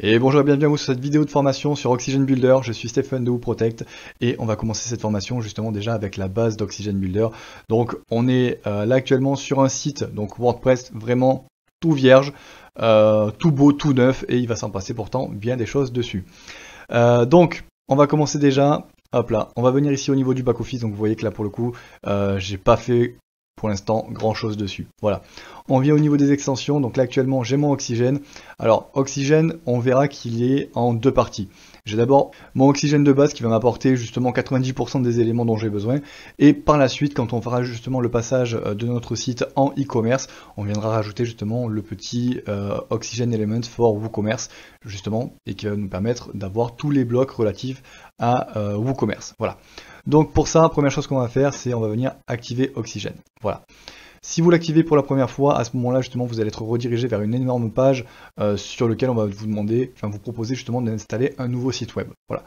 Et bonjour et bienvenue à vous sur cette vidéo de formation sur Oxygen Builder. Je suis Stéphane de WooProtect et on va commencer cette formation justement déjà avec la base d'Oxygen Builder. Donc on est là actuellement sur un site, donc WordPress vraiment tout vierge, tout beau, tout neuf, et il va s'en passer pourtant bien des choses dessus. Donc on va commencer déjà, hop là, on va venir ici au niveau du back-office. Donc vous voyez que là pour le coup, j'ai pas fait pour l'instant grand chose dessus. Voilà. On vient au niveau des extensions. Donc là actuellement j'ai mon Oxygen. Alors Oxygen, on verra qu'il est en deux parties. J'ai d'abord mon Oxygen de base qui va m'apporter justement 90% des éléments dont j'ai besoin. Et par la suite, quand on fera justement le passage de notre site en e-commerce, on viendra rajouter justement le petit Oxygen Element for WooCommerce justement, et qui va nous permettre d'avoir tous les blocs relatifs à WooCommerce. Voilà. Donc pour ça, première chose qu'on va faire, c'est on va venir activer Oxygen. Voilà. Si vous l'activez pour la première fois, à ce moment-là, justement, vous allez être redirigé vers une énorme page sur laquelle on va vous demander, enfin vous proposer justement d'installer un nouveau site web. Voilà.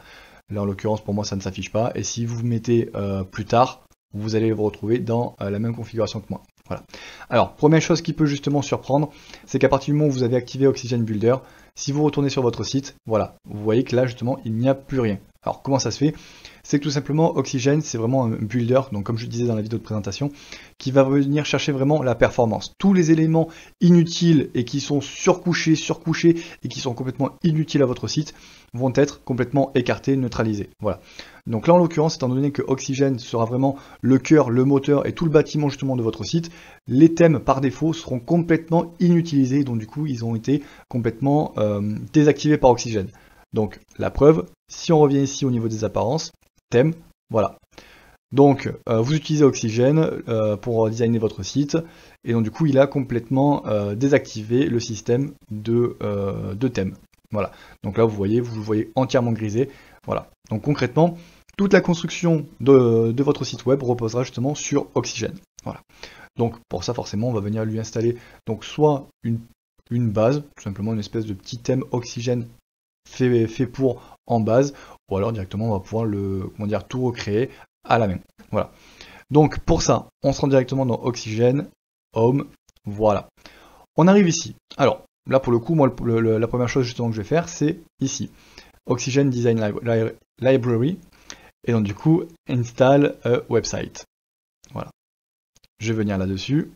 Là, en l'occurrence, pour moi, ça ne s'affiche pas. Et si vous mettez plus tard, vous allez vous retrouver dans la même configuration que moi. Voilà. Alors, première chose qui peut justement surprendre, c'est qu'à partir du moment où vous avez activé Oxygen Builder, si vous retournez sur votre site, voilà, vous voyez que là, justement, il n'y a plus rien. Alors, comment ça se fait? C'est que tout simplement, Oxygen, c'est vraiment un builder, donc comme je disais dans la vidéo de présentation, qui va venir chercher vraiment la performance. Tous les éléments inutiles et qui sont surcouchés et qui sont complètement inutiles à votre site vont être complètement écartés, neutralisés. Voilà. Donc là, en l'occurrence, étant donné que Oxygen sera vraiment le cœur, le moteur et tout le bâtiment justement de votre site, les thèmes par défaut seront complètement inutilisés, donc du coup, ils ont été complètement désactivés par Oxygen. Donc la preuve, si on revient ici au niveau des apparences, thème, voilà. Donc vous utilisez Oxygen pour designer votre site, et donc du coup il a complètement désactivé le système de thème. Voilà. Donc là vous le voyez entièrement grisé. Voilà. Donc concrètement, toute la construction de votre site web reposera justement sur Oxygen. Voilà. Donc pour ça forcément on va venir lui installer donc soit une base, tout simplement une espèce de petit thème Oxygen fait pour en base, ou alors directement on va pouvoir tout recréer à la main. Voilà. Donc pour ça, on se rend directement dans Oxygen, Home, voilà. On arrive ici. Alors là pour le coup, moi la première chose justement que je vais faire, c'est ici. Oxygen Design Library, et donc du coup, Install a Website. Voilà. Je vais venir là-dessus.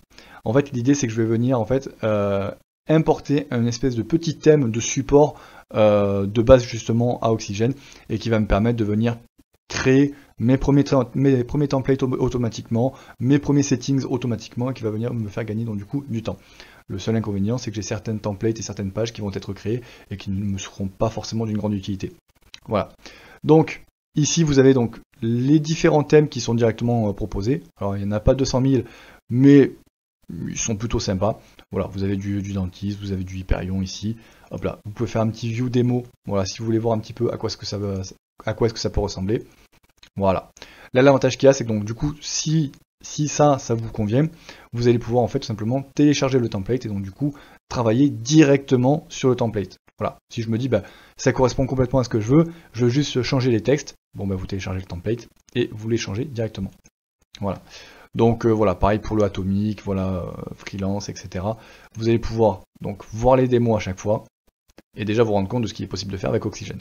En fait, l'idée c'est que je vais venir en fait importer un espèce de petit thème de support de base justement à Oxygen, et qui va me permettre de venir créer mes premiers templates automatiquement, mes premiers settings automatiquement, et qui va venir me faire gagner donc du coup du temps. Le seul inconvénient, c'est que j'ai certaines templates et certaines pages qui vont être créées et qui ne me seront pas forcément d'une grande utilité. Voilà. Donc ici vous avez donc les différents thèmes qui sont directement proposés. Alors il n'y en a pas 200 000, mais ils sont plutôt sympas. Voilà, vous avez du dentiste, vous avez du Hyperion ici. Hop là, vous pouvez faire un petit view démo. Voilà, si vous voulez voir un petit peu à quoi est-ce que ça peut ressembler. Voilà. Là, l'avantage qu'il y a, c'est que donc du coup, si ça vous convient, vous allez pouvoir en fait tout simplement télécharger le template et donc du coup travailler directement sur le template. Voilà. Si je me dis ça correspond complètement à ce que je veux juste changer les textes, bon vous téléchargez le template et vous les changez directement. Voilà. Donc voilà, pareil pour le atomique, voilà, freelance, etc. Vous allez pouvoir donc voir les démos à chaque fois et déjà vous rendre compte de ce qu'il est possible de faire avec Oxygen.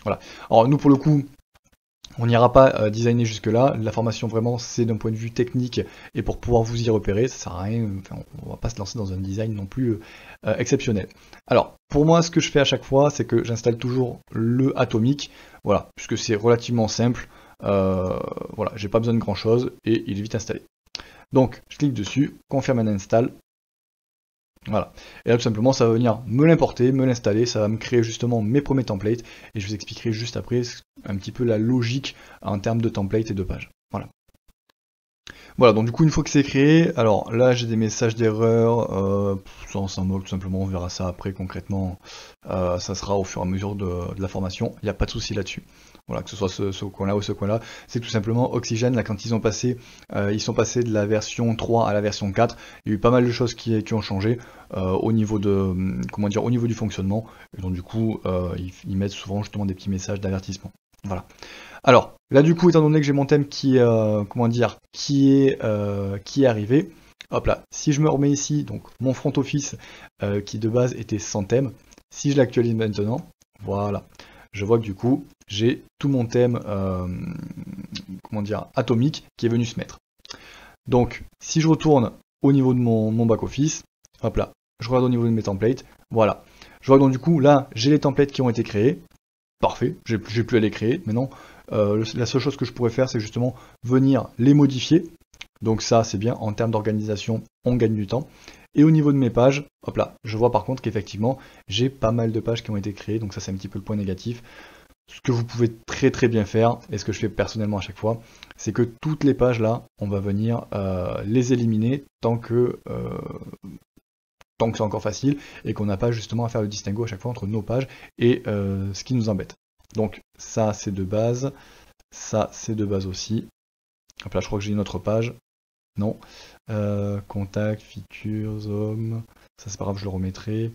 Voilà. Alors nous pour le coup, on n'ira pas designer jusque là. La formation vraiment c'est d'un point de vue technique et pour pouvoir vous y repérer, ça sert à rien. Enfin, on va pas se lancer dans un design non plus exceptionnel. Alors pour moi, ce que je fais à chaque fois, c'est que j'installe toujours le atomique, voilà, puisque c'est relativement simple. Voilà, j'ai pas besoin de grand chose et il est vite installé. Donc je clique dessus, confirme and install. Voilà. Et là tout simplement ça va venir me l'importer, me l'installer, ça va me créer justement mes premiers templates et je vous expliquerai juste après un petit peu la logique en termes de templates et de pages. Voilà. Voilà, donc du coup une fois que c'est créé, alors là j'ai des messages d'erreur, ça on s'en moque tout simplement, on verra ça après concrètement, ça sera au fur et à mesure de la formation, il n'y a pas de souci là-dessus. Voilà, que ce soit ce coin-là ou ce coin-là, c'est tout simplement Oxygen, là quand ils sont passés de la version 3 à la version 4, il y a eu pas mal de choses qui ont changé au niveau au niveau du fonctionnement, et donc du coup ils mettent souvent justement des petits messages d'avertissement. Voilà. Alors, là du coup, étant donné que j'ai mon thème qui est arrivé, hop là, si je me remets ici, donc mon front office qui de base était sans thème, Si je l'actualise maintenant, voilà, je vois que du coup, j'ai tout mon thème comment dire, atomique qui est venu se mettre. Donc, si je retourne au niveau de mon back-office, hop là, je regarde au niveau de mes templates, voilà. Je vois donc du coup, là, j'ai les templates qui ont été créés. Parfait, j'ai plus à les créer. Maintenant, la seule chose que je pourrais faire, c'est justement venir les modifier. Donc ça, c'est bien, en termes d'organisation, on gagne du temps. Et au niveau de mes pages, hop là, je vois par contre qu'effectivement, j'ai pas mal de pages qui ont été créées, donc ça c'est un petit peu le point négatif. Ce que vous pouvez très bien faire, et ce que je fais personnellement à chaque fois, c'est que toutes les pages là, on va venir les éliminer tant que c'est encore facile, et qu'on n'a pas justement à faire le distinguo à chaque fois entre nos pages et ce qui nous embête. Donc ça c'est de base, ça c'est de base aussi. Hop là, je crois que j'ai une autre page. Non. Contact, features, home. Ça c'est pas grave, je le remettrai.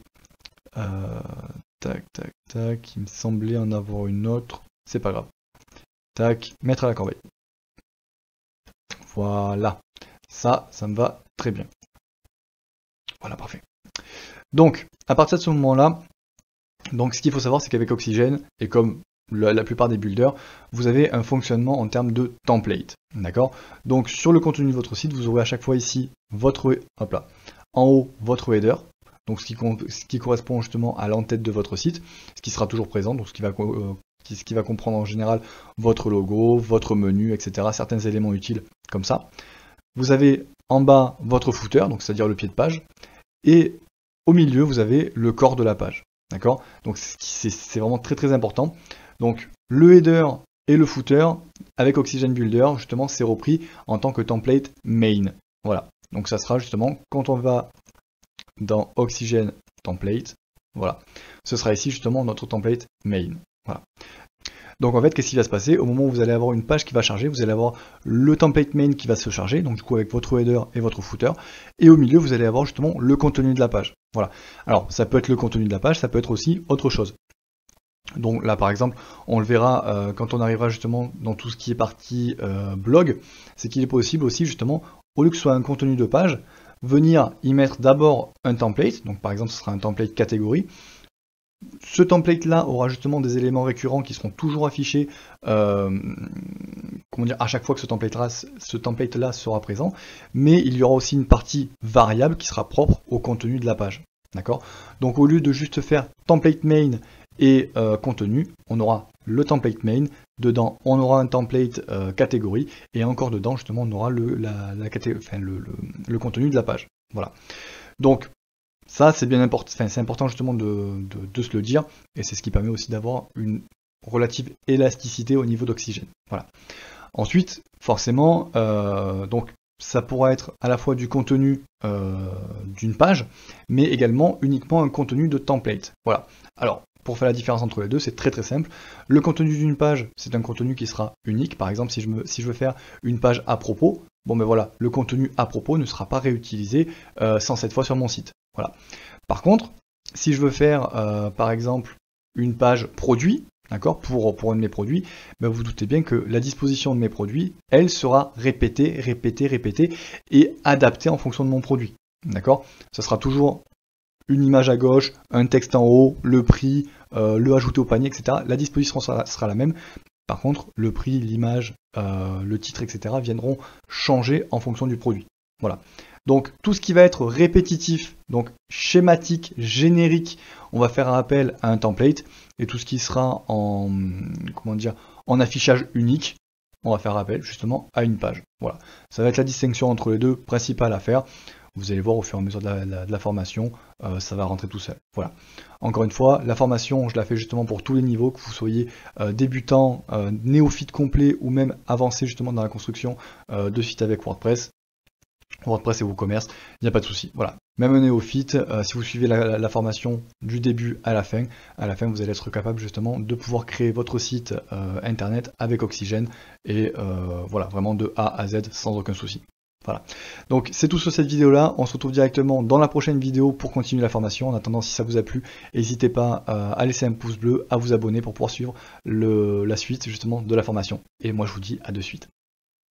Tac, tac, tac. Il me semblait en avoir une autre. C'est pas grave. Tac, mettre à la corbeille. Voilà. Ça me va très bien. Voilà, parfait. Donc, à partir de ce moment-là, donc ce qu'il faut savoir, c'est qu'avec Oxygène, et comme la plupart des builders, vous avez un fonctionnement en termes de template. D'accord? Donc sur le contenu de votre site, vous aurez à chaque fois ici votre, hop là, en haut votre header, donc ce qui correspond justement à l'entête de votre site, ce qui sera toujours présent, donc ce qui va comprendre en général votre logo, votre menu, etc. Certains éléments utiles comme ça. Vous avez en bas votre footer, donc c'est-à-dire le pied de page, et au milieu vous avez le corps de la page. D'accord? Donc c'est vraiment très important. Donc le header et le footer avec Oxygène Builder, justement, c'est repris en tant que template main. Voilà. Donc ça sera justement quand on va dans Oxygène Template, voilà. Ce sera ici justement notre template main. Voilà. Donc en fait, qu'est-ce qui va se passer? Au moment où vous allez avoir une page qui va charger, vous allez avoir le template main qui va se charger, donc du coup avec votre header et votre footer, et au milieu vous allez avoir justement le contenu de la page. Voilà. Alors ça peut être le contenu de la page, ça peut être aussi autre chose. Donc là par exemple, on le verra quand on arrivera justement dans tout ce qui est partie blog, c'est qu'il est possible aussi justement, au lieu que ce soit un contenu de page, venir y mettre d'abord un template, donc par exemple ce sera un template catégorie. Ce template là aura justement des éléments récurrents qui seront toujours affichés comment dire, à chaque fois que ce template là sera présent, mais il y aura aussi une partie variable qui sera propre au contenu de la page. D'accord? Donc au lieu de juste faire template main et contenu, on aura le template main, dedans on aura un template catégorie, et encore dedans justement on aura le contenu de la page. Voilà. Donc ça c'est bien important, c'est important justement de se le dire, et c'est ce qui permet aussi d'avoir une relative élasticité au niveau d'Oxygène. Voilà. Ensuite, forcément, donc ça pourra être à la fois du contenu d'une page, mais également uniquement un contenu de template. Voilà. Alors, pour faire la différence entre les deux, c'est très simple. Le contenu d'une page, c'est un contenu qui sera unique. Par exemple, si je veux faire une page à propos, bon ben voilà, le contenu à propos ne sera pas réutilisé 107 fois sur mon site. Voilà. Par contre, si je veux faire par exemple une page produit, d'accord, pour un de mes produits, ben vous doutez bien que la disposition de mes produits, elle sera répétée et adaptée en fonction de mon produit. D'accord? Ça sera toujours une image à gauche, un texte en haut, le prix, le ajouter au panier, etc. La disposition sera la même. Par contre, le prix, l'image, le titre, etc. viendront changer en fonction du produit. Voilà. Donc tout ce qui va être répétitif, donc schématique, générique, on va faire appel à un template, et tout ce qui sera en, en affichage unique, on va faire appel justement à une page. Voilà. Ça va être la distinction entre les deux principales à faire. Vous allez voir au fur et à mesure de la formation, ça va rentrer tout seul. Voilà. Encore une fois, la formation, je la fais justement pour tous les niveaux, que vous soyez débutant, néophyte complet ou même avancé justement dans la construction de sites avec WordPress et WooCommerce, il n'y a pas de souci. Voilà. Même un néophyte, si vous suivez la formation du début à la fin vous allez être capable justement de pouvoir créer votre site internet avec Oxygène, et voilà, vraiment de A à Z sans aucun souci. Voilà. Donc c'est tout sur cette vidéo là, on se retrouve directement dans la prochaine vidéo pour continuer la formation. En attendant, si ça vous a plu, n'hésitez pas à laisser un pouce bleu, à vous abonner pour pouvoir suivre la suite justement de la formation. Et moi je vous dis à de suite.